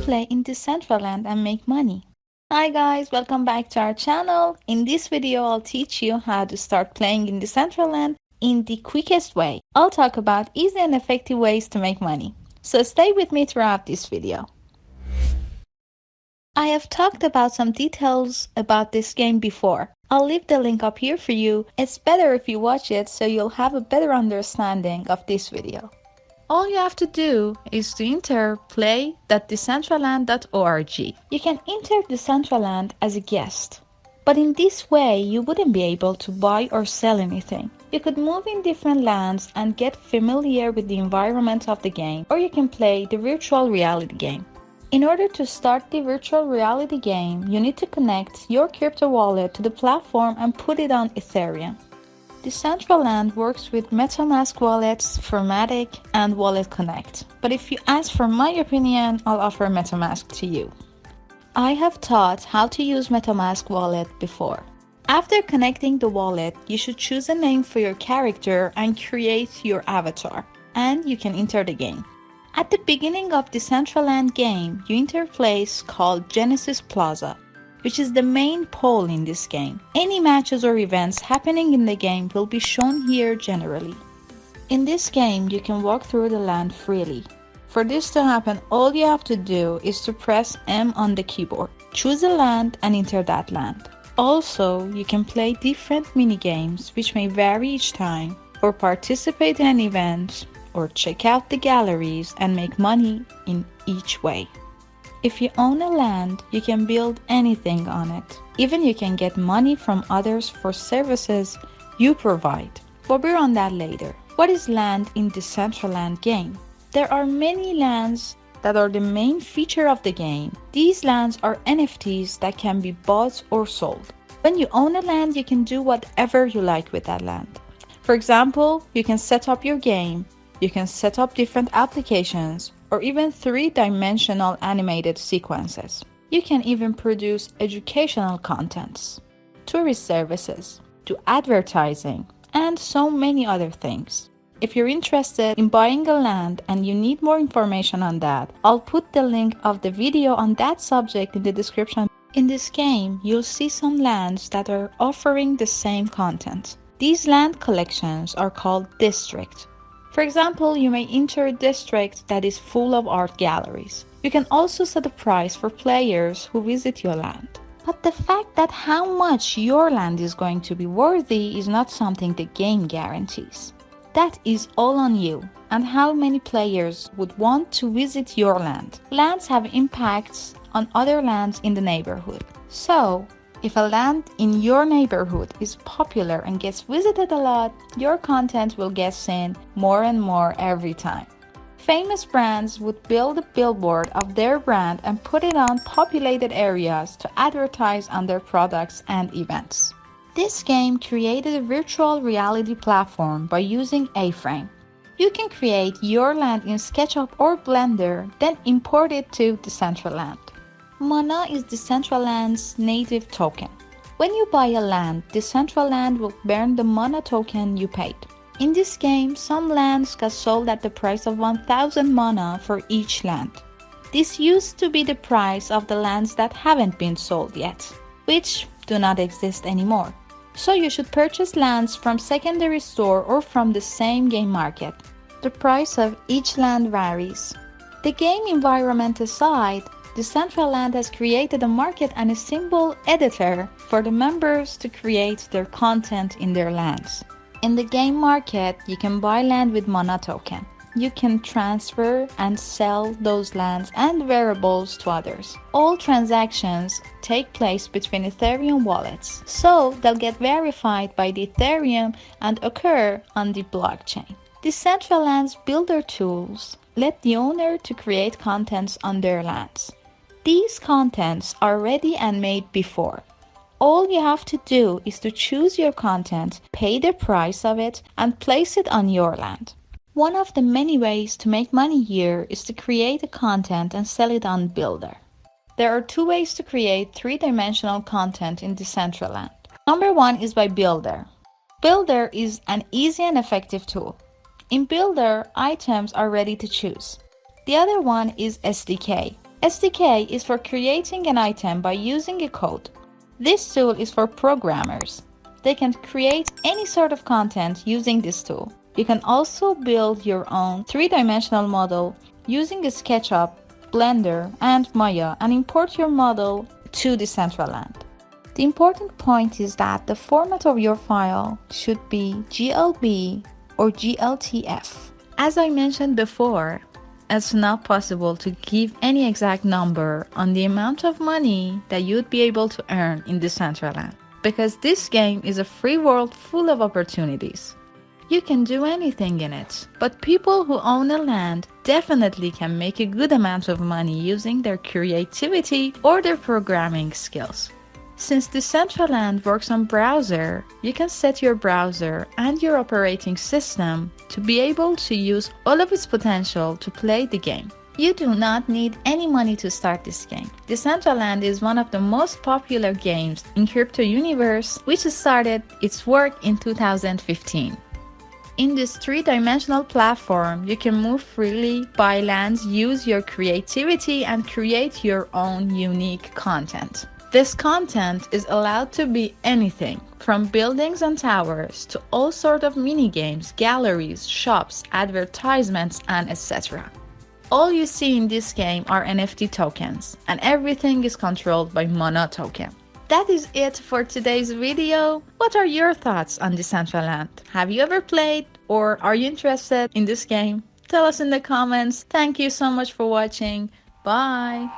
play in Decentraland and make money. Hi guys, welcome back to our channel. In this video, I'll teach you how to start playing in Decentraland in the quickest way. I'll talk about easy and effective ways to make money. So stay with me throughout this video. I have talked about some details about this game before. I'll leave the link up here for you. It's better if you watch it so you'll have a better understanding of this video. All you have to do is to enter play.decentraland.org. You can enter Decentraland as a guest, but in this way you wouldn't be able to buy or sell anything. You could move in different lands and get familiar with the environment of the game, or you can play the virtual reality game. In order to start the virtual reality game, you need to connect your crypto wallet to the platform and put it on Ethereum. Decentraland works with MetaMask wallets, Formatic, and Wallet Connect. But if you ask for my opinion, I'll offer MetaMask to you. I have taught how to use MetaMask wallet before. After connecting the wallet, you should choose a name for your character and create your avatar, and you can enter the game. At the beginning of Decentraland game, you enter a place called Genesis Plaza, which is the main pole in this game. Any matches or events happening in the game will be shown here generally. In this game, you can walk through the land freely. For this to happen, all you have to do is to press M on the keyboard. Choose a land and enter that land. Also, you can play different mini games which may vary each time, or participate in events, or check out the galleries and make money in each way. If you own a land, you can build anything on it. Even you can get money from others for services you provide. But we're on that later. What is land in Decentraland game? There are many lands that are the main feature of the game. These lands are NFTs that can be bought or sold. When you own a land, you can do whatever you like with that land. For example, you can set up your game, you can set up different applications, or even three-dimensional animated sequences. You can even produce educational contents, tourist services, do advertising, and so many other things. If you're interested in buying a land and you need more information on that, I'll put the link of the video on that subject in the description. In this game, you'll see some lands that are offering the same content. These land collections are called districts. For example, you may enter a district that is full of art galleries. You can also set a price for players who visit your land. But the fact that how much your land is going to be worthy is not something the game guarantees. That is all on you and how many players would want to visit your land. Lands have impacts on other lands in the neighborhood. So, if a land in your neighborhood is popular and gets visited a lot, your content will get seen more and more every time. Famous brands would build a billboard of their brand and put it on populated areas to advertise on their products and events. This game created a virtual reality platform by using A-Frame. You can create your land in SketchUp or Blender, then import it to Decentraland. Mana is Decentraland's native token. When you buy a land, Decentraland will burn the Mana token you paid. In this game, some lands got sold at the price of 1000 Mana for each land. This used to be the price of the lands that haven't been sold yet, which do not exist anymore. So you should purchase lands from secondary store or from the same game market. The price of each land varies. The game environment aside, Decentraland has created a market and a symbol editor for the members to create their content in their lands. In the game market, you can buy land with Mana token. You can transfer and sell those lands and variables to others. All transactions take place between Ethereum wallets, so they'll get verified by the Ethereum and occur on the blockchain. Decentraland's builder tools let the owner to create contents on their lands. These contents are ready and made before. All you have to do is to choose your content, pay the price of it, and place it on your land. One of the many ways to make money here is to create a content and sell it on Builder. There are two ways to create three-dimensional content in Decentraland. Number one is by Builder. Builder is an easy and effective tool. In Builder, items are ready to choose. The other one is SDK. SDK is for creating an item by using a code. This tool is for programmers. They can create any sort of content using this tool. You can also build your own three-dimensional model using SketchUp, Blender, and Maya and import your model to Decentraland. The important point is that the format of your file should be GLB or GLTF. As I mentioned before, it's not possible to give any exact number on the amount of money that you'd be able to earn in Decentraland, because this game is a free world full of opportunities. You can do anything in it, but people who own a land definitely can make a good amount of money using their creativity or their programming skills. Since Decentraland works on browser, you can set your browser and your operating system to be able to use all of its potential to play the game. You do not need any money to start this game. Decentraland is one of the most popular games in crypto universe, which started its work in 2015. In this three-dimensional platform, you can move freely, buy lands, use your creativity, and create your own unique content. This content is allowed to be anything, from buildings and towers to all sorts of mini-games, galleries, shops, advertisements, and etc. All you see in this game are NFT tokens, and everything is controlled by Mono token. That is it for today's video. What are your thoughts on Decentraland? Have you ever played, or are you interested in this game? Tell us in the comments. Thank you so much for watching. Bye!